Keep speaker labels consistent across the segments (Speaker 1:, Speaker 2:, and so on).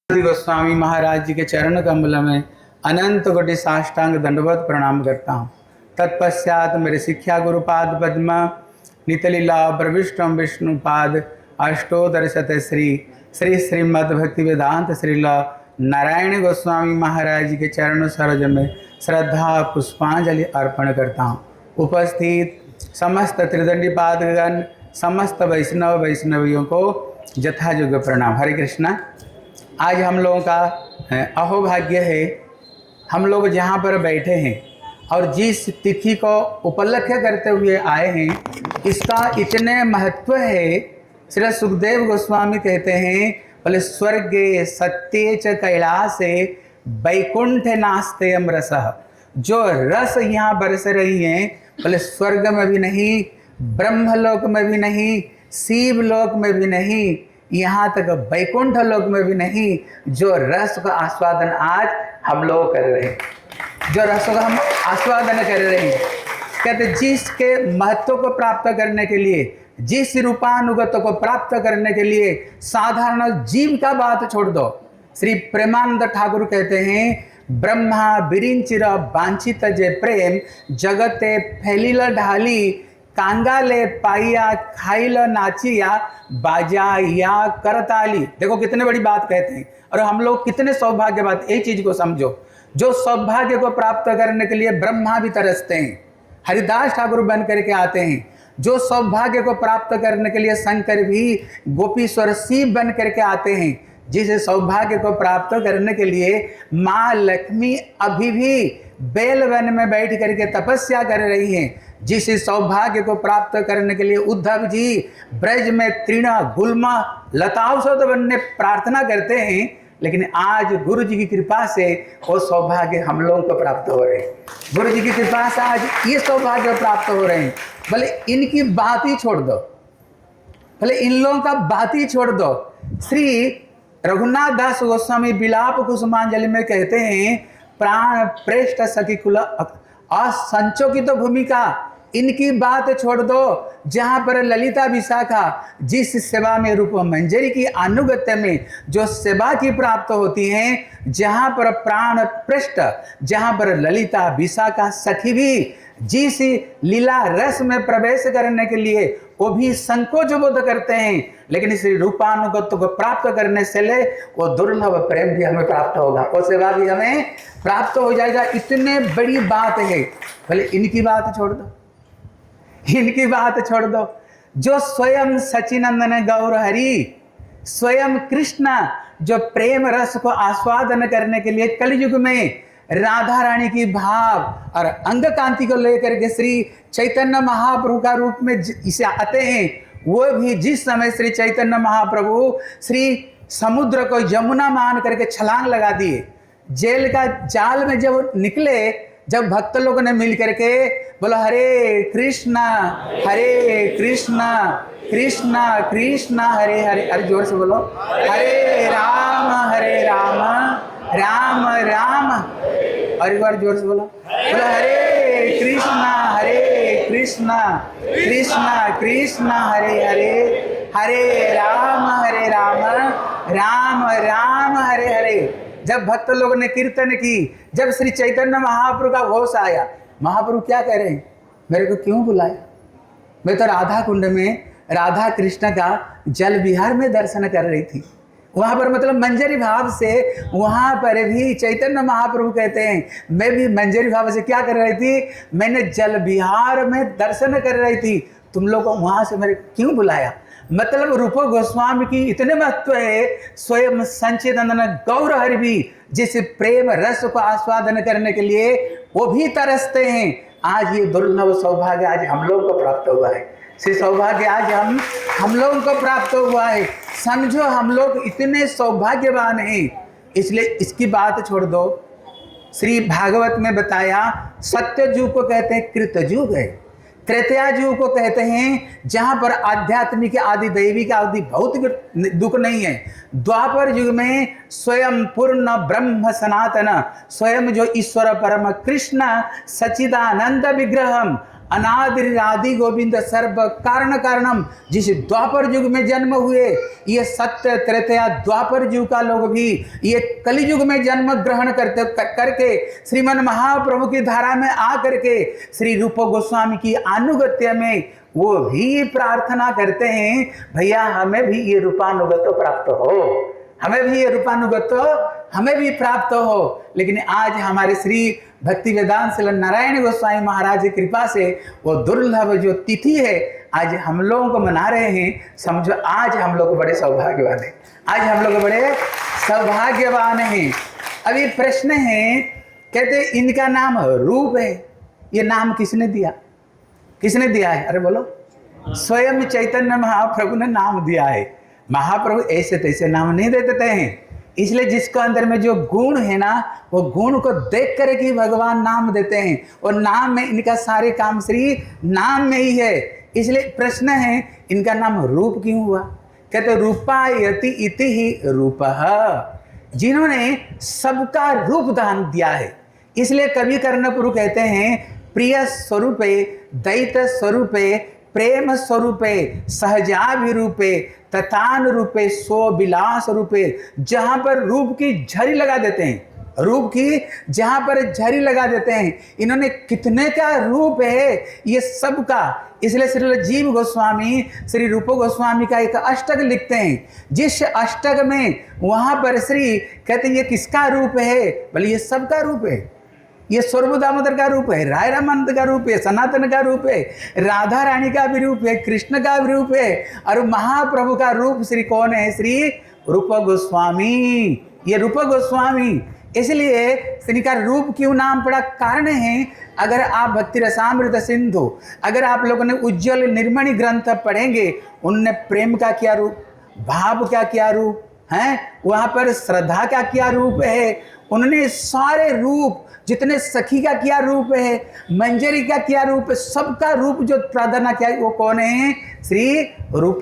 Speaker 1: गोस्वामी महाराज जी के चरण कमल में अनंत कोटि साष्टांग दंडवत प्रणाम करता हूँ। तत्पश्चात मेरे शिक्षा गुरुपाद पद्मा नितलीला प्रविष्टम विष्णुपाद अष्टोत्तर शत श्री श्री श्रीमद् भक्ति वेदांत श्रीला नारायण गोस्वामी महाराज जी के चरण सरोज में श्रद्धा पुष्पांजलि अर्पण करता हूँ। उपस्थित समस्त त्रिदंडी पादगण समस्त वैष्णव वैष्णवियों को यथायोग्य प्रणाम। हरे कृष्णा। आज हम लोगों का अहोभाग्य है, हम लोग जहाँ पर बैठे हैं और जिस तिथि को उपलक्ष्य करते हुए आए हैं, इसका इतने महत्व है। श्री सुखदेव गोस्वामी कहते हैं, बोले स्वर्गे सत्ये च कैलासे वैकुंठ नास्तेयम रसः। जो रस यहाँ बरस रही हैं, बोले स्वर्ग में भी नहीं, ब्रह्मलोक में भी नहीं, शिवलोक में भी नहीं, यहाँ तक वैकुंठ लोक में भी नहीं। जो रस का आस्वादन आज हम लोग कर रहे हैं, जो रस का हम आस्वादन कर रहे हैं, कहते जिसके महत्व को प्राप्त करने के लिए, जिस रूपानुगत को प्राप्त करने के लिए साधारण जीव का बात छोड़ दो। श्री प्रेमानंद ठाकुर कहते हैं, ब्रह्मा बिरिंचिर वांछित जे प्रेम जगते फैलिल ढाली कांगाले पाइया खाइल नाचिया बाजा या करताली। देखो कितने बड़ी बात कहते हैं, और हम लोग कितने सौभाग्यवान। एक चीज को समझो, जो सौभाग्य को प्राप्त करने के लिए ब्रह्मा भी तरसते हैं, हरिदास ठाकुर बन करके आते हैं। जो सौभाग्य को प्राप्त करने के लिए शंकर भी गोपीश्वर शिव बन करके आते हैं। जिस सौभाग्य को प्राप्त करने के लिए माँ लक्ष्मी अभी भी बेल वन में बैठ करके तपस्या कर रही हैं। जिस सौभाग्य को प्राप्त करने के लिए उद्धव जी ब्रज में तृण गुल्म लताओषध बनने प्रार्थना करते हैं, लेकिन आज गुरु जी की कृपा से वो सौभाग्य हम लोगों को प्राप्त हो रहे हैं। गुरु जी की कृपा से आज ये सौभाग्य प्राप्त हो रहे हैं। भले इनकी बात ही छोड़ दो, भले इन लोगों का बात ही छोड़ दो। श्री रघुनाथ दास गोस्वामी विलाप कुसुमांजलि में कहते हैं, प्राण प्रेष्ठ सखी कुल असंचोकित भूमिका। इनकी बात छोड़ दो। जहाँ पर ललिता विशाखा जिस सेवा में रूप मंजरी की अनुगत्य में जो सेवा की प्राप्त होती हैं, जहाँ पर प्राण पृष्ठ, जहाँ पर ललिता विशाखा सखी भी जिस लीला रस में प्रवेश करने के लिए वो भी संकोच बोध करते हैं, लेकिन इस रूपानुगत्य को प्राप्त करने से ले वो दुर्लभ प्रेम भी हमें प्राप्त होगा, वो सेवा भी हमें प्राप्त हो जाएगा। इतने बड़ी बात है। भले इनकी बात छोड़ दो, इनकी बात छोड़ दो। जो स्वयं सचिनंदन गौर हरि, स्वयं कृष्ण, जो प्रेम रस को आस्वादन करने के लिए कलयुग में राधा रानी की भाव और अंग कांति को लेकर के श्री चैतन्य महाप्रभु का रूप में इसे आते हैं, वो भी जिस समय श्री चैतन्य महाप्रभु श्री समुद्र को यमुना मान करके छलांग लगा दिए, जेल का जाल में जब निकले, जब भक्त लोगों ने मिल करके बोला हरे कृष्णा कृष्णा कृष्णा हरे हरे, अरे जोर से बोलो, हरे राम राम राम, और एक बार जोर से बोलो, हरे कृष्णा कृष्णा कृष्णा हरे हरे, हरे राम राम राम हरे हरे। जब भक्त लोगों ने कीर्तन की, जब श्री चैतन्य महाप्रभु का होश आया, महाप्रभु क्या कह रहे हैं, मेरे को क्यों बुलाया? मैं तो राधा कुंड में राधा कृष्ण का जल विहार में दर्शन कर रही थी। वहाँ पर मतलब मंजरी भाव से, वहाँ पर भी चैतन्य महाप्रभु कहते हैं, मैं भी मंजरी भाव से क्या कर रही थी, मैंने जल विहार में दर्शन कर रही थी, तुम लोग को वहाँ से मेरे क्यों बुलाया? मतलब रूप गोस्वामी की इतने महत्व है। स्वयं सच्चिदानंद गौर हरि भी जिस प्रेम रस को आस्वादन करने के लिए वो भी तरसते हैं। आज ये दुर्लभ सौभाग्य आज हम लोगों को प्राप्त हुआ है। श्री सौभाग्य आज हम लोगों को प्राप्त हुआ है। समझो हम लोग इतने सौभाग्यवान हैं, इसलिए इसकी बात छोड़ दो। श्री भागवत में बताया, सत्य युग को कहते हैं कृत युग है, त्रेतया युग को कहते हैं जहाँ पर आध्यात्मिक आदि दैविक आदि भौतिक दुख नहीं है। द्वापर युग में स्वयं पूर्ण ब्रह्म सनातन, स्वयं जो ईश्वर परम कृष्ण सच्चिदानंद विग्रहम अनादिर आदि गोविंद सर्व कारण कारणम। जिस द्वापर युग में जन्म हुए, ये सत्य त्रेतया द्वापर युग का लोग भी ये कलि युग में जन्म ग्रहण करके श्रीमन महाप्रभु की धारा में आ करके श्री रूप गोस्वामी की अनुगत्य में वो भी प्रार्थना करते हैं, भैया हमें भी ये रूपानुगत्य प्राप्त हो, हमें भी ये रूपानुगत्य हमें भी प्राप्त हो। लेकिन आज हमारे श्री भक्ति वेदांत श्री नारायण गोस्वामी महाराज की कृपा से वो दुर्लभ जो तिथि है आज हम लोगों को मना रहे हैं। समझो आज हम लोग बड़े सौभाग्यवान हैं, आज हम लोग बड़े सौभाग्यवान हैं। अभी प्रश्न है, कहते इनका नाम रूप है, ये नाम किसने दिया? किसने दिया है? अरे बोलो, स्वयं चैतन्य महाप्रभु ने नाम दिया है। महाप्रभु ऐसे तैसे नाम नहीं दे देते हैं, इसलिए जिसको अंदर में जो गुण है ना, वो गुण को देख कर के भगवान नाम देते हैं। और नाम में इनका सारे काम श्री नाम में ही है। इसलिए प्रश्न है, इनका नाम रूप क्यों हुआ? कहते रूपायति इति ही रूपः, जिन्होंने सबका रूप दान दिया है। इसलिए कवि कर्णपुरु कहते हैं, प्रिय स्वरूपे दैत स्वरूपे प्रेम स्वरूपे सहजाभिरूपे तथान रूपे सो विलास रूपे। जहाँ पर रूप की झरी लगा देते हैं, रूप की जहाँ पर झरी लगा देते हैं, इन्होंने कितने का रूप है ये सब का। इसलिए श्री जीव गोस्वामी श्री रूप गोस्वामी का एक अष्टक लिखते हैं, जिस अष्टक में वहाँ पर श्री कहते हैं ये किसका रूप है? बोले ये सबका रूप है, ये स्वरूप दामोदर का रूप है, राय रामानंद का रूप है, सनातन का रूप है, राधा रानी का भी रूप है, कृष्ण का भी रूप है, और महाप्रभु का रूप श्री कौन है? श्री रूप गोस्वामी। ये रूप गोस्वामी, इसलिए श्री का रूप क्यों नाम पड़ा? कारण है, अगर आप भक्ति रसामृत सिंधु, अगर आप लोगों ने उज्ज्वल निर्मणि ग्रंथ पढ़ेंगे, उनने प्रेम का क्या रूप, भाव का क्या रूप है, वहाँ पर श्रद्धा का क्या रूप है, उन्होंने सारे रूप, जितने सखी का क्या रूप है, मंजरी का क्या रूप है, सबका रूप जो प्रार्थना किया वो कौन है? श्री रूप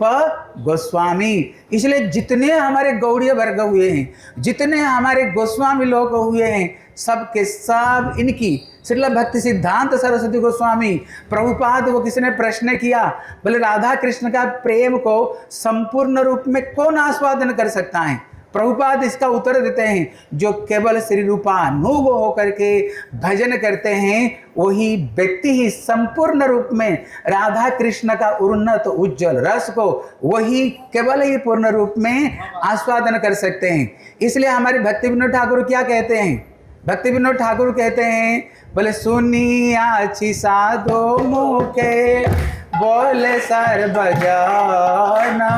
Speaker 1: गोस्वामी। इसलिए जितने हमारे गौड़ीय वर्ग हुए हैं, जितने हमारे गोस्वामी लोग हुए हैं, सब के सब इनकी श्रील भक्ति सिद्धांत सरस्वती गोस्वामी प्रभुपाद को किसने प्रश्न किया, बोले राधा कृष्ण का प्रेम को संपूर्ण रूप में कौन आस्वादन कर सकता है? प्रभुपाद इसका उत्तर देते हैं, जो केवल श्री रूपानुग होकर के भजन करते हैं वही व्यक्ति ही संपूर्ण रूप में राधा कृष्ण का उन्नत उज्जवल रस को वही केवल ही पूर्ण रूप में आस्वादन कर सकते हैं। इसलिए हमारे भक्ति विनोद ठाकुर क्या कहते हैं? भक्ति विनोद ठाकुर कहते हैं, बोले सुनियाची साधो मुखे बोले सर्वजना,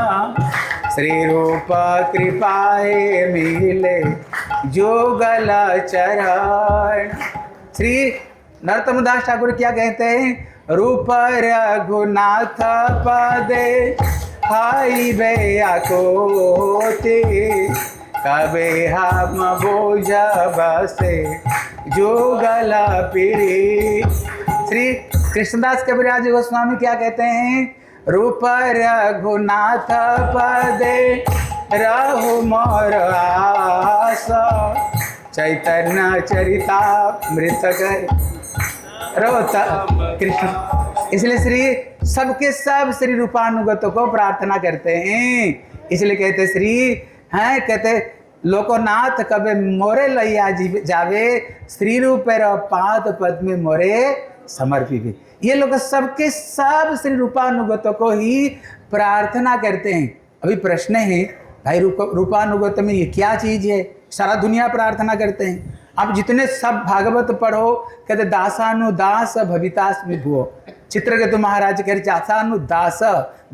Speaker 1: श्री रूप कृपाए मिले जुगल चरण। श्री नरोत्तम दास ठाकुर क्या कहते हैं? रूप रघुनाथ पदे हाई बेया कोते, कबे हम बोझ बसे जुगल पीरी। श्री कृष्णदास कविराज गोस्वामी क्या कहते हैं? रूप रघुनाथ पदे रहु मोर आस, चैतन्य चरिता मृत रोता कृष्ण। इसलिए श्री सबके सब श्री रूपानुगत को प्रार्थना करते हैं। इसलिए कहते श्री हैं, कहते लोकोनाथ कबे मोरे लैया जावे, श्री रूप पाद पद्म मोरे समर्पित। ये लोग सबके सब श्री रूपानुगत को ही प्रार्थना करते हैं। अभी प्रश्न है, भाई रूपानुगत में ये क्या चीज है? सारा दुनिया प्रार्थना करते हैं। आप जितने सब भागवत पढ़ो, कहते दासानुदास भवितास्मि भुवो। चित्रकेतु महाराज कह रहे दासानुदास,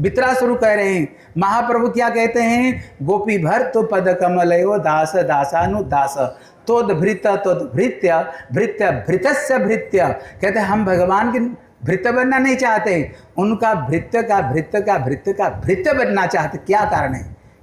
Speaker 1: बितरा शुरू कह रहे हैं। महाप्रभु क्या कहते हैं? गोपी भर तो पद कमलयो दास दासानुदास, तोद भृत भृत्य भृत्य भृतस्य भृत्य। कहते हम भगवान के भृत्य बनना नहीं चाहते, उनका भृत्य का भृत्य का भृत्य का भृत्य बनना चाहते। क्या कारण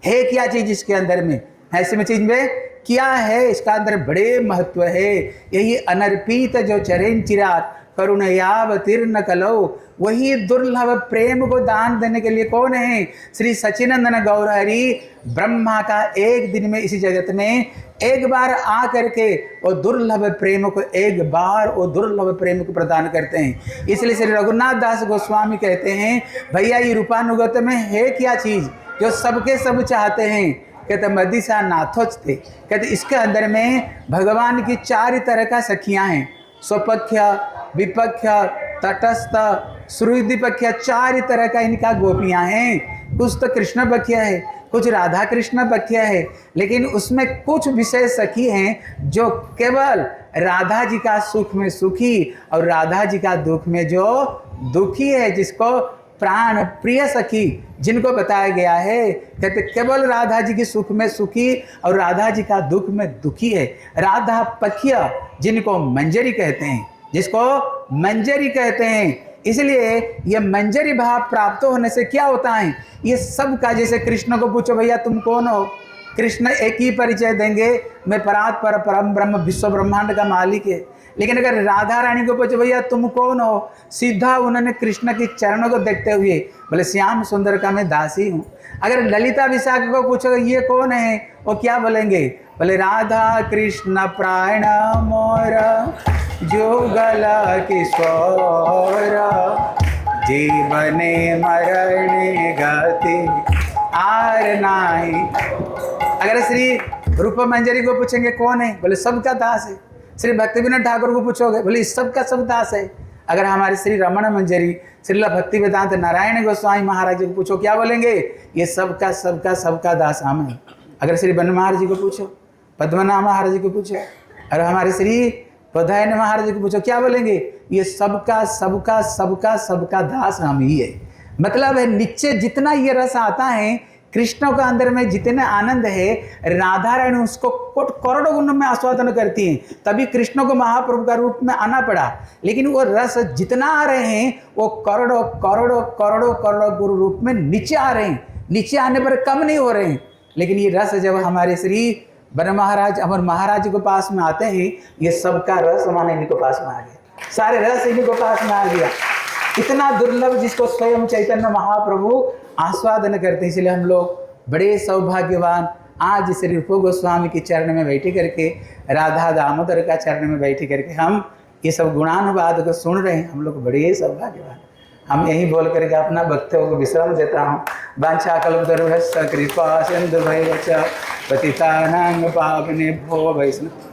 Speaker 1: है क्या चीज इसके अंदर में? ऐसे में चीज में क्या है? इसका अंदर बड़े महत्व है। यही अनर्पित जो चरण चिरात करुणयावतीर्ण कलौ। वही दुर्लभ प्रेम को दान देने के लिए कौन है? श्री सच्चिनंदन गौरहरि ब्रह्मा का एक दिन में इसी जगत में एक बार आ करके वो दुर्लभ प्रेम को एक बार वो दुर्लभ प्रेम को प्रदान करते हैं। इसलिए श्री रघुनाथ दास गोस्वामी कहते हैं, भैया ये रूपानुगत में है क्या चीज जो सबके सब चाहते हैं? कहते मदिसा नाथोच थे। कहते इसके अंदर में भगवान की 4 तरह का सखियां हैं, स्वपक्ष, विपक्ष, तटस्थ, श्रुतिपक्ष, 4 तरह का इनका गोपियां हैं। कुछ तो कृष्ण पक्ष है, कुछ राधा कृष्ण पक्ष है, लेकिन उसमें कुछ विशेष सखी हैं जो केवल राधा जी का सुख में सुखी और राधा जी का दुख में जो दुखी है, जिसको प्राण प्रिय सखी जिनको बताया गया है। कहते केवल राधा जी की सुख में सुखी और राधा जी का दुख में दुखी है। राधा पखिया जिनको मंजरी कहते हैं, जिसको मंजरी कहते हैं। इसलिए ये मंजरी भाव प्राप्त होने से क्या होता है? ये सब का, जैसे कृष्ण को पूछो भैया तुम कौन हो, कृष्ण एक ही परिचय देंगे, मैं परात पर परम ब्रह्म विश्व ब्रह्मांड का मालिक है। लेकिन अगर राधा रानी को पूछो भैया तुम कौन हो, सीधा उन्होंने कृष्ण के चरणों को देखते हुए बोले श्याम सुंदर का मैं दासी हूँ। अगर ललिता विशाख को पूछो ये कौन है, वो क्या बोलेंगे? बोले राधा कृष्ण प्राण मोर जुगल किशोर, जीवने मरणे गति आर नाई। अगर श्री रूप मंजरी को पूछेंगे कौन है, बोले सबका दास है। श्री भक्ति विनोद ठाकुर को पूछोगे, बोले इस सबका सब दास है। अगर हमारे श्री रमण मंजरी श्रील भक्ति वेदांत नारायण गोस्वामी महाराज जी को पूछो, क्या बोलेंगे? ये सबका सबका सबका दास हम है। अगर श्री बन महाराज जी को पूछो, पद्मनाभ महाराज जी को पूछो, और हमारे श्री पधायन महाराज जी को पूछो, क्या बोलेंगे? ये सबका सबका सबका सबका दास हम ही है। मतलब है नीचे जितना ये रस आता है कृष्ण के अंदर में, जितने आनंद है, राधा रानी उसको करोड़ों गुणों में आस्वादन करती हैं, तभी कृष्ण को महाप्रभु का रूप में आना पड़ा। लेकिन वो रस जितना आ रहे हैं वो करोड़ों करोड़ों करोड़ों करोड़ों गुरु रूप में नीचे आ रहे हैं, नीचे आने पर कम नहीं हो रहे हैं। लेकिन ये रस जब हमारे श्री वन महाराज अमर महाराज जी के पास में आते हैं, ये सबका रस हमारे इनके पास में आ गया, सारे रस इन्हीं के पास में आ गया। इतना दुर्लभ जिसको स्वयं चैतन्य महाप्रभु आस्वादन करते हैं। इसलिए हम लोग बड़े सौभाग्यवान आज श्री रूप गोस्वामी के चरण में बैठे करके, राधा दामोदर का चरण में बैठे करके हम ये सब गुणानुवाद को सुन रहे हैं। हम लोग बड़े सौभाग्यवान। हम यही बोल करके अपना भक्तों को विश्राम देता हूँ। वांछा कल्पतरुभ्यश्च कृपा सिंधुभ्यश्च पतितानां पावनेभ्यो वैष्णव।